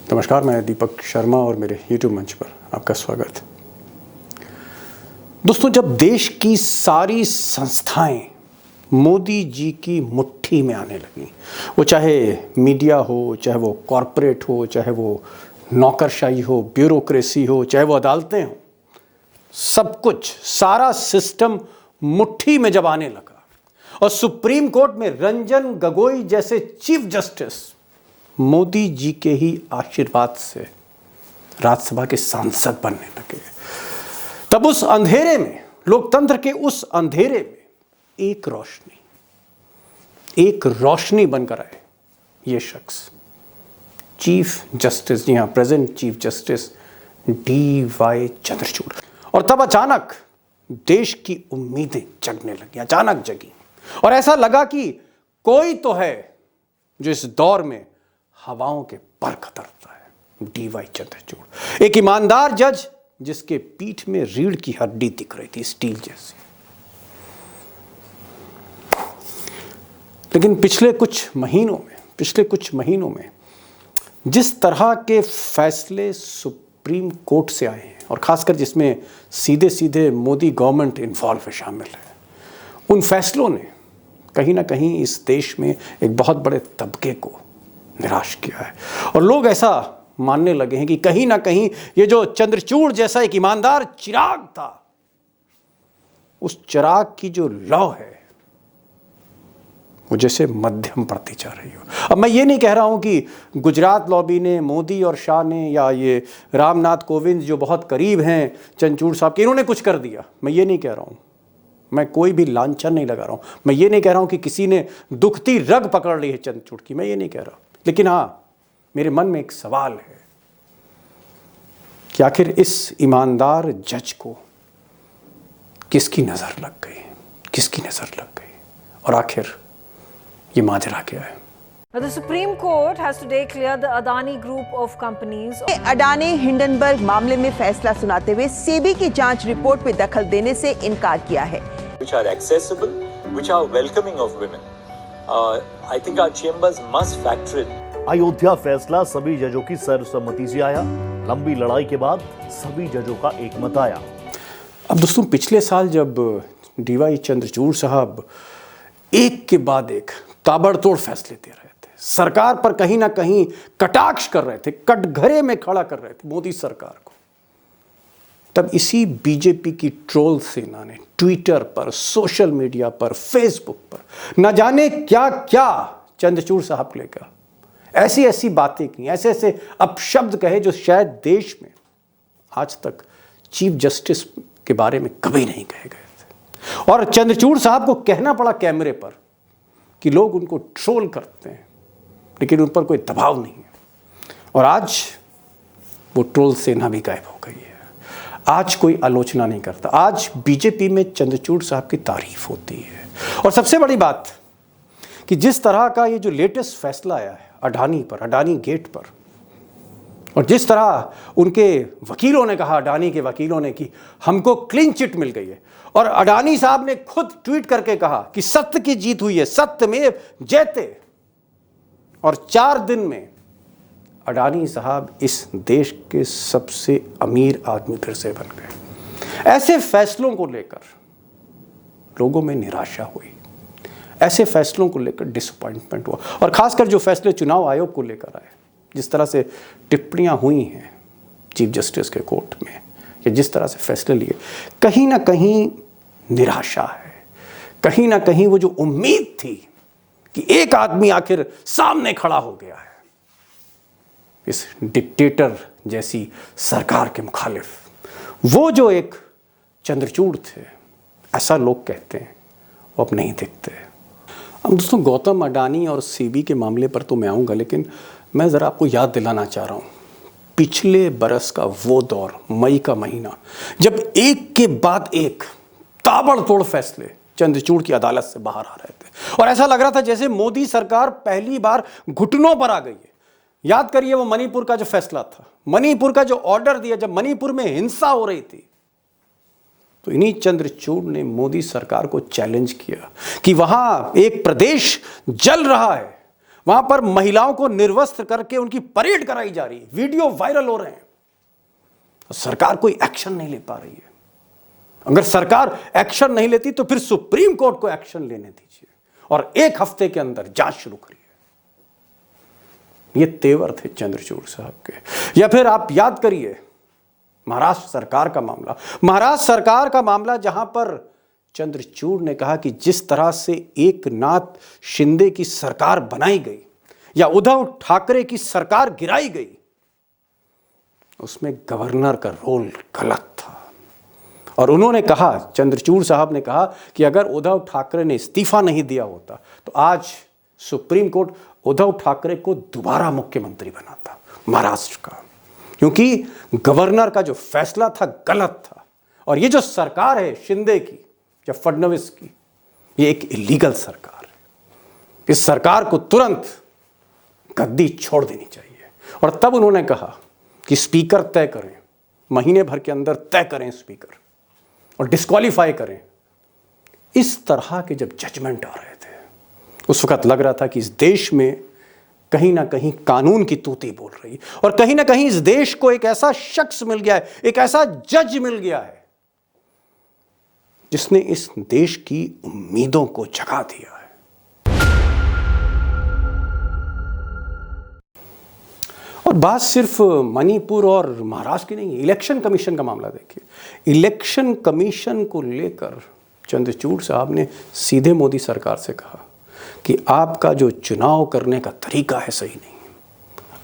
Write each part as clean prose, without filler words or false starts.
नमस्कार, मैं दीपक शर्मा और मेरे YouTube मंच पर आपका स्वागत। दोस्तों, जब देश की सारी संस्थाएं मोदी जी की मुट्ठी में आने लगी, वो चाहे मीडिया हो, चाहे वो कॉरपोरेट हो, चाहे वो नौकरशाही हो, ब्यूरोक्रेसी हो, चाहे वो अदालतें हो, सब कुछ, सारा सिस्टम मुट्ठी में जब आने लगा और सुप्रीम कोर्ट में रंजन गोगोई जैसे चीफ जस्टिस मोदी जी के ही आशीर्वाद से राज्यसभा के सांसद बनने लगे, तब उस अंधेरे में, लोकतंत्र के उस अंधेरे में एक रोशनी बनकर आए ये शख्स, चीफ जस्टिस, जी हाँ, present chief justice DY Chandrachud. और तब अचानक देश की उम्मीदें जगने लगी, अचानक जगी, और ऐसा लगा कि कोई तो है जो इस दौर में हवाओं के पर कतरता है। DY चंद्रचूड़, एक ईमानदार जज जिसके पीठ में रीढ़ की हड्डी दिख रही थी, स्टील जैसी। लेकिन पिछले कुछ महीनों में जिस तरह के फैसले सुप्रीम कोर्ट से आए हैं, और खासकर जिसमें सीधे सीधे मोदी गवर्नमेंट इन्वॉल्व है, शामिल है, उन फैसलों ने कहीं ना कहीं इस देश में एक बहुत बड़े तबके को निराश किया है। और लोग ऐसा मानने लगे हैं कि कहीं ना कहीं ये जो चंद्रचूड़ जैसा एक ईमानदार चिराग था, उस चिराग की जो लौ है वो जैसे मध्यम पड़ती जा रही हो। अब मैं ये नहीं कह रहा हूं कि गुजरात लॉबी ने, मोदी और शाह ने, या ये रामनाथ कोविंद जो बहुत करीब हैं चंद्रचूड़ साहब के, इन्होंने कुछ कर दिया। मैं ये नहीं कह रहा हूं, मैं कोई भी लांछन नहीं लगा रहा हूं। मैं ये नहीं कह रहा हूं कि किसी ने दुखती रग पकड़ ली है चंद्रचूड़ की, मैं ये नहीं कह रहा। लेकिन हाँ, मेरे मन में एक सवाल है कि आखिर इस ईमानदार जज को किसकी नजर लग गई, और आखिर ये माजरा क्या है। The Supreme Court has today cleared the Adani Group of companies. Adani Hindenburg मामले में फैसला सुनाते हुए सेबी की जांच रिपोर्ट में दखल देने से इनकार किया है। Which are accessible, which are welcoming of women. I think our chambers must factor in. Ayodhya फैसला सभी जजों की सर्वसम्मति से आया। लंबी लड़ाई के बाद सभी जजों का एकमत आया। अब दोस्तों, पिछले साल जब DY चंद्रचूड़ साहब एक के बाद एक ताबड़तोड़ फैसले दे रहे थे, सरकार पर कहीं ना कहीं कटाक्ष कर रहे थे, कटघरे में खड़ा कर रहे थे मोदी सरकार को, तब इसी बीजेपी की ट्रोल सेना ने ट्विटर पर, सोशल मीडिया पर, फेसबुक पर न जाने क्या क्या चंद्रचूड़ साहब को लेकर ऐसी बातें की, ऐसे अपशब्द कहे जो शायद देश में आज तक चीफ जस्टिस के बारे में कभी नहीं कहे गए थे। और चंद्रचूड़ साहब को कहना पड़ा कैमरे पर कि लोग उनको ट्रोल करते हैं, लेकिन उन पर कोई दबाव नहीं है। और आज वो ट्रोल सेना भी गायब हो गई है। आज कोई आलोचना नहीं करता। आज बीजेपी में चंद्रचूड़ साहब की तारीफ होती है। और सबसे बड़ी बात कि जिस तरह का ये जो लेटेस्ट फैसला आया है अडानी पर, अडानी गेट पर, और जिस तरह उनके वकीलों ने कहा, अडानी के वकीलों ने, कि हमको क्लीन चिट मिल गई है, और अडानी साहब ने खुद ट्वीट करके कहा कि सत्य की जीत हुई है, सत्यमेव जयते, और 4 दिन में अडानी साहब इस देश के सबसे अमीर आदमी फिर से बन गए। ऐसे फैसलों को लेकर लोगों में निराशा हुई, ऐसे फैसलों को लेकर डिसअपॉइंटमेंट हुआ, और खासकर जो फैसले चुनाव आयोग को लेकर आए, जिस तरह से टिप्पणियां हुई हैं चीफ जस्टिस के कोर्ट में, या जिस तरह से फैसले लिए, कहीं ना कहीं निराशा है। कहीं ना कहीं वो जो उम्मीद थी कि एक आदमी आखिर सामने खड़ा हो गया है इस डिक्टेटर जैसी सरकार के मुखालिफ, वो जो एक चंद्रचूड़ थे, ऐसा लोग कहते हैं, वो अब नहीं दिखते। अब दोस्तों, गौतम अडानी और सेबी के मामले पर तो मैं आऊँगा, लेकिन मैं ज़रा आपको याद दिलाना चाह रहा हूँ पिछले बरस का वो दौर, मई का महीना, जब एक के बाद एक ताबड़तोड़ फैसले चंद्रचूड़ की अदालत से बाहर आ रहे थे, और ऐसा लग रहा था जैसे मोदी सरकार पहली बार घुटनों पर आ गई है। याद करिए वो मणिपुर का जो फैसला था, मणिपुर का जो ऑर्डर दिया, जब मणिपुर में हिंसा हो रही थी, तो इन्हीं चंद्रचूड़ ने मोदी सरकार को चैलेंज किया कि वहां एक प्रदेश जल रहा है, वहां पर महिलाओं को निर्वस्त्र करके उनकी परेड कराई जा रही है, वीडियो वायरल हो रहे हैं, सरकार कोई एक्शन नहीं ले पा रही है। अगर सरकार एक्शन नहीं लेती तो फिर सुप्रीम कोर्ट को एक्शन लेने दीजिए और 1 हफ्ते के अंदर जांच शुरू करिए। ये तेवर थे चंद्रचूड़ साहब के। या फिर आप याद करिए महाराष्ट्र सरकार का मामला, महाराष्ट्र सरकार का मामला जहां पर चंद्रचूड़ ने कहा कि जिस तरह से एकनाथ शिंदे की सरकार बनाई गई या उद्धव ठाकरे की सरकार गिराई गई, उसमें गवर्नर का रोल गलत था। और उन्होंने कहा, चंद्रचूड़ साहब ने कहा कि अगर उद्धव ठाकरे ने इस्तीफा नहीं दिया होता तो आज सुप्रीम कोर्ट उद्धव ठाकरे को दोबारा मुख्यमंत्री बनाता महाराष्ट्र का, क्योंकि गवर्नर का जो फैसला था गलत था। और ये जो सरकार है शिंदे की या फडणवीस की, ये एक इलीगल सरकार है। इस सरकार को तुरंत गद्दी छोड़ देनी चाहिए। और तब उन्होंने कहा कि स्पीकर तय करें, महीने भर के अंदर तय करें स्पीकर और डिस्क्वालीफाई करें। इस तरह के जब जजमेंट आ रहे थे उस वक्त लग रहा था कि इस देश में कहीं ना कहीं कानून की तूती बोल रही, और कहीं ना कहीं इस देश को एक ऐसा शख्स मिल गया है, एक ऐसा जज मिल गया है जिसने इस देश की उम्मीदों को जगा दिया है। और बात सिर्फ मणिपुर और महाराष्ट्र की नहीं है, इलेक्शन कमीशन का मामला देखिए। इलेक्शन कमीशन को लेकर चंद्रचूड़ साहब ने सीधे मोदी सरकार से कहा कि आपका जो चुनाव करने का तरीका है सही नहीं।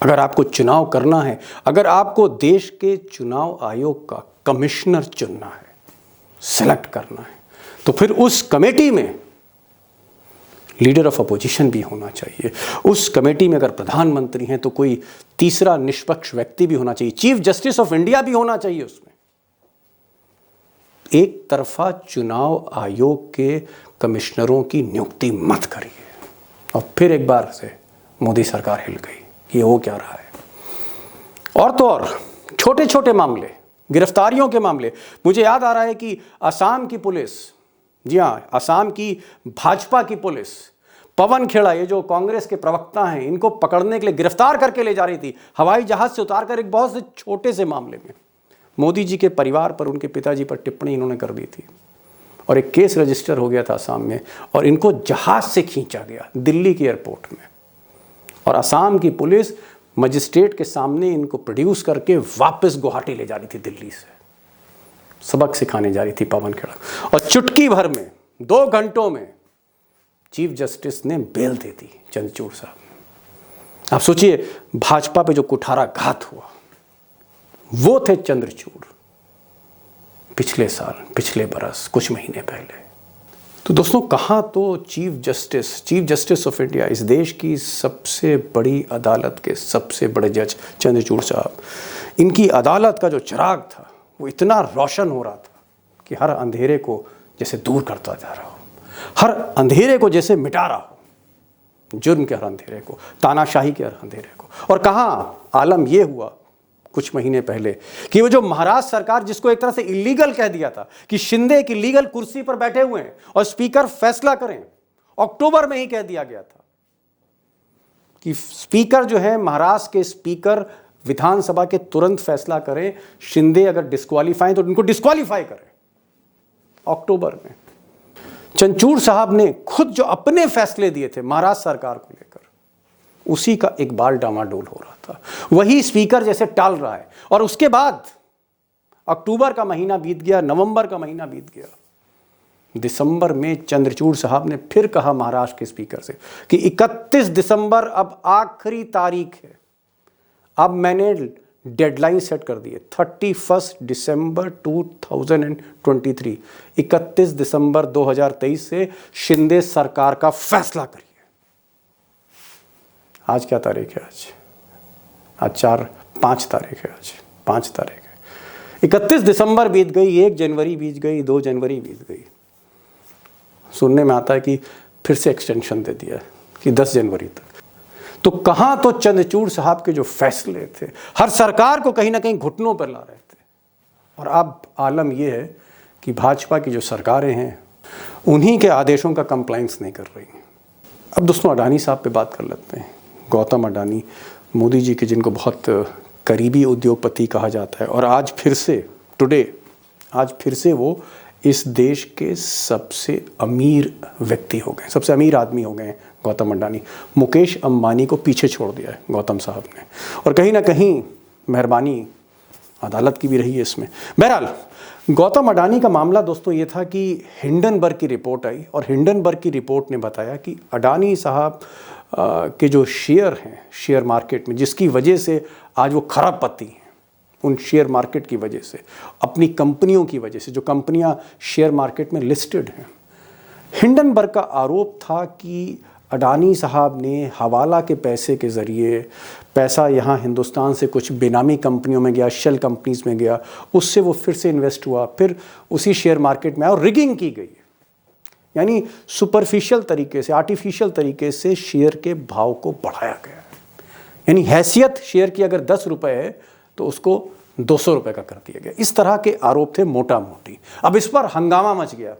अगर आपको चुनाव करना है, अगर आपको देश के चुनाव आयोग का कमिश्नर चुनना है, सेलेक्ट करना है, तो फिर उस कमेटी में लीडर ऑफ अपोजिशन भी होना चाहिए। उस कमेटी में अगर प्रधानमंत्री हैं तो कोई तीसरा निष्पक्ष व्यक्ति भी होना चाहिए, चीफ जस्टिस ऑफ इंडिया भी होना चाहिए उसमें। एक तरफा चुनाव आयोग के कमिश्नरों की नियुक्ति मत करिए। और फिर एक बार से मोदी सरकार हिल गई, ये हो क्या रहा है। और तो और छोटे छोटे मामले, गिरफ्तारियों के मामले, मुझे याद आ रहा है कि असम की पुलिस, जी हाँ, असम की भाजपा की पुलिस पवन खेड़ा, ये जो कांग्रेस के प्रवक्ता हैं, इनको पकड़ने के लिए गिरफ्तार करके ले जा रही थी हवाई जहाज से उतारकर। एक बहुत से छोटे से मामले में मोदी जी के परिवार पर, उनके पिताजी पर टिप्पणी इन्होंने कर दी थी और एक केस रजिस्टर हो गया था असम में, और इनको जहाज से खींचा गया दिल्ली के एयरपोर्ट में, और असम की पुलिस मजिस्ट्रेट के सामने इनको प्रोड्यूस करके वापस गुवाहाटी ले जा रही थी दिल्ली से, सबक सिखाने जा रही थी पवन खेड़ा। और चुटकी भर में 2 घंटों में चीफ जस्टिस ने बेल दे दी चंद्रचूड़ साहब। आप सोचिए भाजपा पे जो कुठारा घात हुआ वो थे चंद्रचूड़ पिछले साल, पिछले बरस, कुछ महीने पहले। तो दोस्तों कहाँ तो चीफ जस्टिस ऑफ इंडिया, इस देश की सबसे बड़ी अदालत के सबसे बड़े जज चंद्रचूड़ साहब, इनकी अदालत का जो चिराग था वो इतना रोशन हो रहा था कि हर अंधेरे को जैसे दूर करता जा रहा हो, हर अंधेरे को जैसे मिटा रहा हो, जुर्म के हर अंधेरे को, तानाशाही के हर अंधेरे को। और कहाँ आलम यह हुआ कुछ महीने पहले कि वो जो महाराष्ट्र सरकार, जिसको एक तरह से इलीगल कह दिया था कि शिंदे की लीगल कुर्सी पर बैठे हुए हैं और स्पीकर फैसला करें, अक्टूबर में ही कह दिया गया था कि स्पीकर जो है, महाराष्ट्र के स्पीकर विधानसभा के तुरंत फैसला करें, शिंदे अगर डिस्क्वालीफाई तो उनको डिस्क्वालीफाई करें। अक्टूबर में चंद्रचूड़ साहब ने खुद जो अपने फैसले दिए थे महाराष्ट्र सरकार को लेकर, उसी का एक बाल डामाडोल हो रहा था। वही स्पीकर जैसे टाल रहा है। और उसके बाद अक्टूबर का महीना बीत गया, नवंबर का महीना बीत गया, दिसंबर में चंद्रचूड़ साहब ने फिर कहा महाराष्ट्र के स्पीकर से कि 31 दिसंबर अब आखिरी तारीख है। अब मैंने डेडलाइन सेट कर दी है 31 दिसंबर 2023, 31 दिसंबर 2023 से शिंदे सरकार का फैसला करिए। आज क्या तारीख है? आज 5 तारीख है। आज 5 तारीख है। 31 दिसंबर बीत गई, 1 जनवरी बीत गई, 2 जनवरी बीत गई। सुनने में आता है कि फिर से एक्सटेंशन दे दिया कि 10 जनवरी तक। तो कहाँ तो चंद्रचूड़ साहब के जो फैसले थे हर सरकार को कहीं ना कहीं घुटनों पर ला रहे थे। और अब आलम यह है कि भाजपा की जो सरकारें हैं उन्हीं के आदेशों का कंप्लायंस नहीं कर रही हैं। अब दोस्तों अडानी साहब पे बात कर लेते हैं। गौतम अडानी, मोदी जी के जिनको बहुत करीबी उद्योगपति कहा जाता है, और आज फिर से वो इस देश के सबसे अमीर व्यक्ति हो गए, सबसे अमीर आदमी हो गए हैं गौतम अडानी। मुकेश अंबानी को पीछे छोड़ दिया है गौतम साहब ने, और कहीं ना कहीं मेहरबानी अदालत की भी रही है इसमें। बहरहाल गौतम अडानी का मामला दोस्तों ये था कि हिंडनबर्ग की रिपोर्ट आई, और हिंडनबर्ग की रिपोर्ट ने बताया कि अडानी साहब के जो शेयर हैं शेयर मार्केट में, जिसकी वजह से आज वो खराब पत्ती हैं, उन शेयर मार्केट की वजह से, अपनी कंपनियों की वजह से, जो कंपनियां शेयर मार्केट में लिस्टेड हैं। हिंडनबर्ग का आरोप था कि अडानी साहब ने हवाला के पैसे के ज़रिए पैसा यहाँ हिंदुस्तान से कुछ बेनामी कंपनियों में गया, शेल कंपनीज़ में गया, उससे वो फिर से इन्वेस्ट हुआ, फिर उसी शेयर मार्केट में आया और रिगिंग की गई। यानी सुपरफिशियल तरीके से, आर्टिफिशियल तरीके से शेयर के भाव को बढ़ाया गया। यानी हैसियत शेयर की अगर 10 रुपये है तो उसको 200 रुपये का कर दिया गया। इस तरह के आरोप थे मोटा मोटी। अब इस पर हंगामा मच गया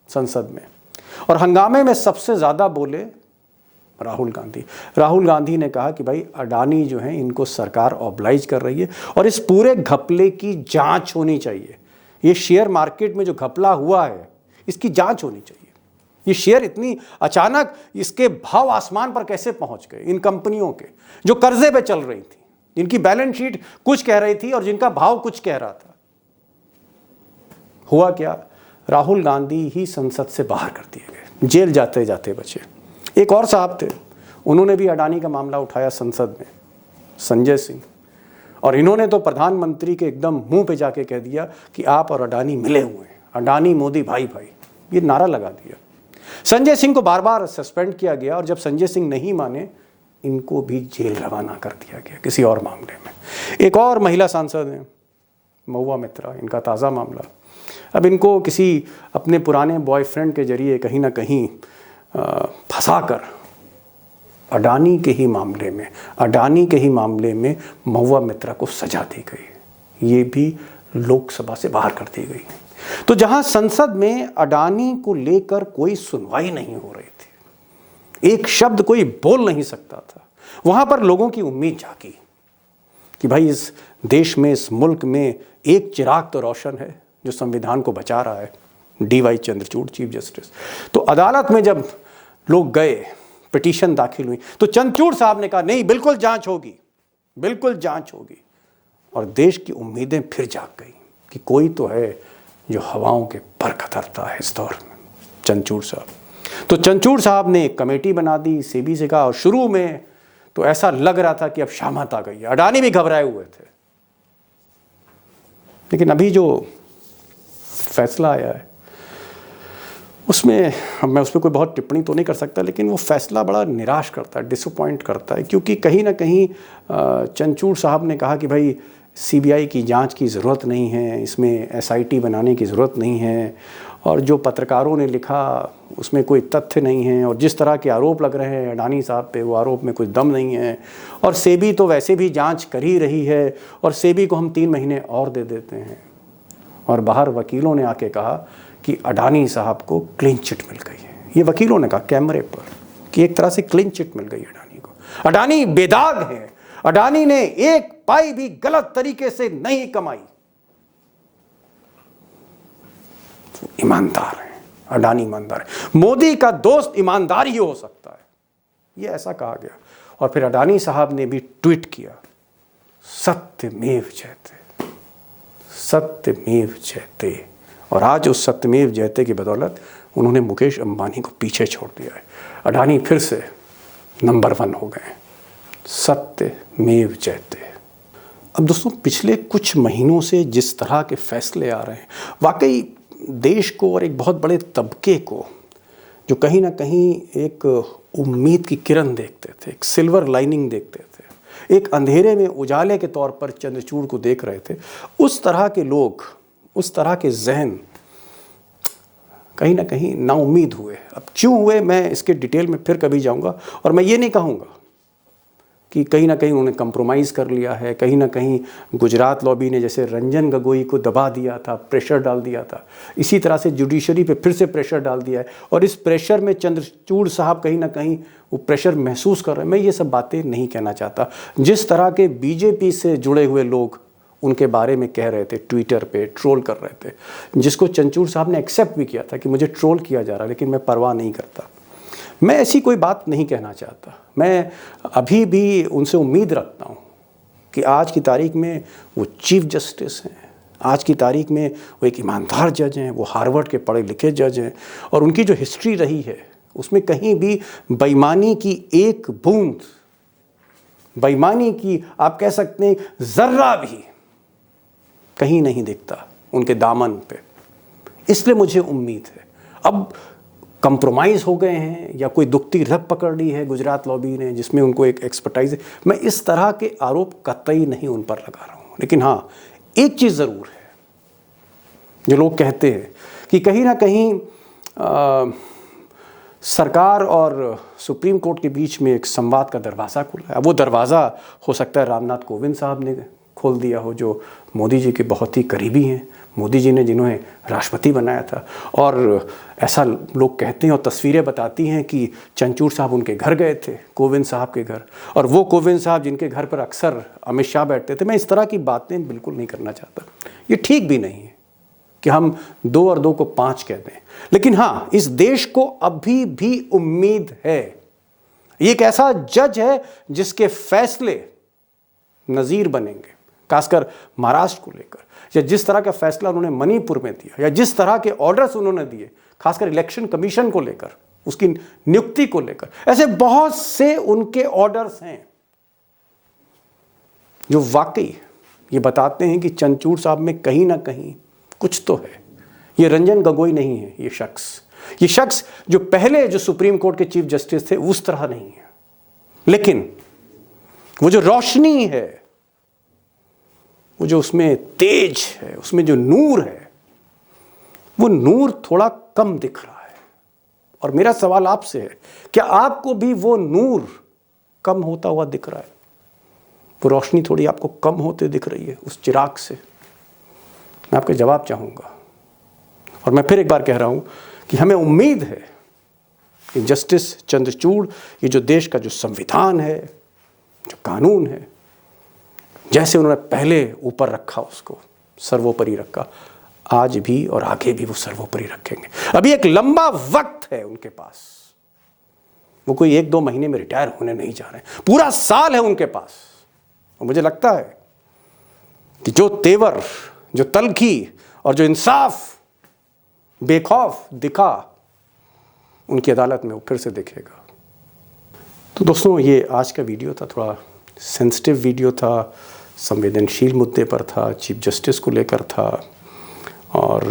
संसद में, और हंगामे में सबसे ज़्यादा बोले राहुल गांधी। राहुल गांधी ने कहा कि भाई अडानी जो है इनको सरकार ऑब्लाइज कर रही है और इस पूरे घपले की जांच होनी चाहिए। ये शेयर मार्केट में जो घपला हुआ है इसकी जांच होनी चाहिए। ये शेयर इतनी अचानक, इसके भाव आसमान पर कैसे पहुंच गए इन कंपनियों के जो कर्जे पे चल रही थी, जिनकी बैलेंस शीट कुछ कह रही थी और जिनका भाव कुछ कह रहा था। हुआ क्या, राहुल गांधी ही संसद से बाहर कर दिए गए, जेल जाते जाते बचे। एक और साहब थे, उन्होंने भी अडानी का मामला उठाया संसद में, संजय सिंह, और इन्होंने तो प्रधानमंत्री के एकदम मुंह पे जाके कह दिया कि आप और अडानी मिले हुए हैं, अडानी मोदी भाई भाई, ये नारा लगा दिया। संजय सिंह को बार बार सस्पेंड किया गया, और जब संजय सिंह नहीं माने इनको भी जेल रवाना कर दिया गया किसी और मामले में। एक और महिला सांसद हैं महुआ मित्रा, इनका ताज़ा मामला। अब इनको किसी अपने पुराने बॉयफ्रेंड के जरिए कहीं ना कहीं फंसाकर अडानी के ही मामले में महुआ मित्रा को सजा दी गई। ये भी लोकसभा से बाहर कर दी गई। तो जहां संसद में अडानी को लेकर कोई सुनवाई नहीं हो रही थी, एक शब्द कोई बोल नहीं सकता था, वहां पर लोगों की उम्मीद जागी कि भाई इस देश में, इस मुल्क में एक चिराग तो रोशन है जो संविधान को बचा रहा है, DY चंद्रचूड़ चीफ जस्टिस। तो अदालत में जब लोग गए, पिटीशन दाखिल हुई, तो चंद्रचूड़ साहब ने कहा नहीं, बिल्कुल जांच होगी, बिल्कुल जांच होगी। और देश की उम्मीदें फिर जाग गई कि कोई तो है जो हवाओं के पर कतरता है इस दौर में, चंद्रचूड़ साहब। तो चंद्रचूड़ साहब ने एक कमेटी बना दी, सेबी से कहा, और शुरू में तो ऐसा लग रहा था कि अब शामत आ गई है, अडानी भी घबराए हुए थे। लेकिन अभी जो फैसला आया है उसमें, अब मैं उस पर कोई बहुत टिप्पणी तो नहीं कर सकता, लेकिन वो फैसला बड़ा निराश करता है, डिसअपॉइंट करता है, क्योंकि कहीं ना कहीं चंद्रचूड़ साहब ने कहा कि भाई CBI की जांच की ज़रूरत नहीं है, इसमें SIT बनाने की ज़रूरत नहीं है, और जो पत्रकारों ने लिखा उसमें कोई तथ्य नहीं है, और जिस तरह के आरोप लग रहे हैं अडानी साहब पे, वो आरोप में कुछ दम नहीं है, और सेबी तो वैसे भी जांच कर ही रही है, और सेबी को हम 3 महीने और दे देते हैं। और बाहर वकीलों ने आके कहा कि अडानी साहब को क्लीन चिट मिल गई है। ये वकीलों ने कहा कैमरे पर कि एक तरह से क्लीन चिट मिल गई अडानी को। अडानी बेदाग है, अडानी ने एक पाई भी गलत तरीके से नहीं कमाई, ईमानदार है, अडानी ईमानदार है। मोदी का दोस्त ईमानदार ही हो सकता है, ये ऐसा कहा गया। और फिर अडानी साहब ने भी ट्वीट किया, सत्यमेव जयते, सत्यमेव जयते। और आज उस सत्यमेव जयते की बदौलत उन्होंने मुकेश अंबानी को पीछे छोड़ दिया है। अडानी फिर से नंबर 1 हो गए, सत्यमेव जयते। अब दोस्तों पिछले कुछ महीनों से जिस तरह के फैसले आ रहे हैं, वाकई देश को और एक बहुत बड़े तबके को, जो कहीं ना कहीं एक उम्मीद की किरण देखते थे, एक सिल्वर लाइनिंग देखते थे, एक अंधेरे में उजाले के तौर पर चंद्रचूड़ को देख रहे थे, उस तरह के लोग, उस तरह के जहन कहीं ना कहीं नाउम्मीद हुए। अब क्यों हुए मैं इसके डिटेल में फिर कभी जाऊंगा, और मैं ये नहीं कहूँगा कि कहीं ना कहीं उन्होंने कंप्रोमाइज़ कर लिया है, कहीं ना कहीं गुजरात लॉबी ने जैसे रंजन गोगोई को दबा दिया था, प्रेशर डाल दिया था, इसी तरह से जुडिशरी पे फिर से प्रेशर डाल दिया है और इस प्रेशर में चंद्रचूड़ साहब कहीं ना कहीं वो प्रेशर महसूस कर रहे हैं। मैं ये सब बातें नहीं कहना चाहता। जिस तरह के बीजेपी से जुड़े हुए लोग उनके बारे में कह रहे थे, ट्विटर पे ट्रोल कर रहे थे, जिसको चंद्रचूड़ साहब ने एक्सेप्ट भी किया था कि मुझे ट्रोल किया जा रहा है, लेकिन मैं परवाह नहीं करता। मैं ऐसी कोई बात नहीं कहना चाहता। मैं अभी भी उनसे उम्मीद रखता हूँ कि आज की तारीख में वो चीफ जस्टिस हैं, आज की तारीख में वो एक ईमानदार जज हैं, वो हार्वर्ड के पढ़े लिखे जज हैं और उनकी जो हिस्ट्री रही है उसमें कहीं भी बेईमानी की एक बूंद, बेईमानी की आप कह सकते हैं ज़र्रा भी कहीं नहीं दिखता उनके दामन पे। इसलिए मुझे उम्मीद है अब कंप्रोमाइज़ हो गए हैं या कोई दुखती रग पकड़ ली है गुजरात लॉबी ने जिसमें उनको एक एक्सपर्टाइज है। मैं इस तरह के आरोप कतई नहीं उन पर लगा रहा हूँ, लेकिन हाँ एक चीज़ ज़रूर है, जो लोग कहते हैं कि कहीं ना कहीं सरकार और सुप्रीम कोर्ट के बीच में एक संवाद का दरवाज़ा खुला है। वो दरवाज़ा हो सकता है रामनाथ कोविंद साहब ने खोल दिया हो, जो मोदी जी के बहुत ही करीबी हैं, मोदी जी ने जिन्हें राष्ट्रपति बनाया था। और ऐसा लोग कहते हैं और तस्वीरें बताती हैं कि चंद्रचूड़ साहब उनके घर गए थे, कोविंद साहब के घर, और वो कोविंद साहब जिनके घर पर अक्सर अमित शाह बैठते थे। मैं इस तरह की बातें बिल्कुल नहीं करना चाहता, ये ठीक भी नहीं है कि हम 2 और 2 को 5 कह दें। लेकिन हाँ, इस देश को अभी भी उम्मीद है। ये एक ऐसा जज है जिसके फैसले नज़ीर बनेंगे, खासकर महाराष्ट्र को लेकर, या जिस तरह का फैसला उन्होंने मणिपुर में दिया, या जिस तरह के ऑर्डर्स उन्होंने दिए खासकर इलेक्शन कमीशन को लेकर, उसकी नियुक्ति को लेकर। ऐसे बहुत से उनके ऑर्डर्स हैं जो वाकई ये बताते हैं कि चंद्रचूड़ साहब में कहीं ना कहीं कुछ तो है। ये रंजन गोगोई नहीं है, ये शख्स जो पहले जो सुप्रीम कोर्ट के चीफ जस्टिस थे उस तरह नहीं है, लेकिन वो जो रोशनी है, वो जो उसमें तेज है, उसमें जो नूर है, वो नूर थोड़ा कम दिख रहा है। और मेरा सवाल आपसे है, क्या आपको भी वो नूर कम होता हुआ दिख रहा है? वो रोशनी थोड़ी आपको कम होते दिख रही है उस चिराग से? मैं आपका जवाब चाहूँगा। और मैं फिर एक बार कह रहा हूँ कि हमें उम्मीद है कि जस्टिस चंद्रचूड़, ये जो देश का जो संविधान है, जो कानून है, जैसे उन्होंने पहले ऊपर रखा, उसको सर्वोपरि रखा, आज भी और आगे भी वो सर्वोपरि रखेंगे। अभी एक लंबा वक्त है उनके पास, वो कोई 1-2 महीने में रिटायर होने नहीं जा रहे, पूरा साल है उनके पास। और मुझे लगता है कि जो तेवर, जो तलखी और जो इंसाफ बेखौफ दिखा उनकी अदालत में, वो फिर से दिखेगा। तो दोस्तों, ये आज का वीडियो था, थोड़ा सेंसिटिव वीडियो था, संवेदनशील मुद्दे पर था, चीफ जस्टिस को लेकर था, और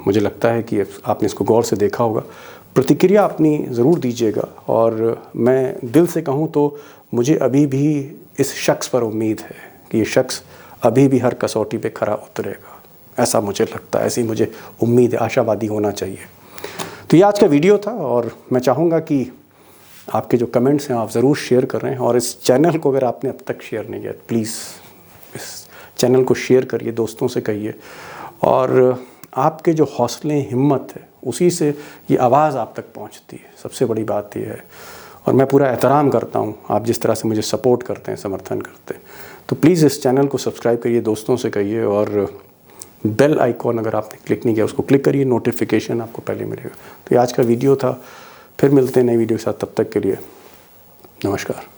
मुझे लगता है कि आपने इसको गौर से देखा होगा। प्रतिक्रिया अपनी ज़रूर दीजिएगा, और मैं दिल से कहूँ तो मुझे अभी भी इस शख्स पर उम्मीद है कि ये शख्स अभी भी हर कसौटी पे खरा उतरेगा। ऐसा मुझे लगता है, ऐसी मुझे उम्मीद है, आशावादी होना चाहिए। तो ये आज का वीडियो था, और मैं चाहूँगा कि आपके जो कमेंट्स हैं आप ज़रूर शेयर कर रहे हैं, और इस चैनल को अगर आपने अब तक शेयर नहीं किया, प्लीज़ इस चैनल को शेयर करिए, दोस्तों से कहिए। और आपके जो हौसले, हिम्मत है, उसी से ये आवाज़ आप तक पहुंचती है। सबसे बड़ी बात ये है, और मैं पूरा एहतराम करता हूं आप जिस तरह से मुझे सपोर्ट करते हैं, समर्थन करते हैं। तो प्लीज़ इस चैनल को सब्सक्राइब करिए, दोस्तों से कहिए, और बेल आइकॉन अगर आपने क्लिक नहीं किया उसको क्लिक करिए, नोटिफिकेशन आपको पहले मिलेगा। तो ये आज का वीडियो था, फिर मिलते हैं नई वीडियो के साथ, तब तक के लिए नमस्कार।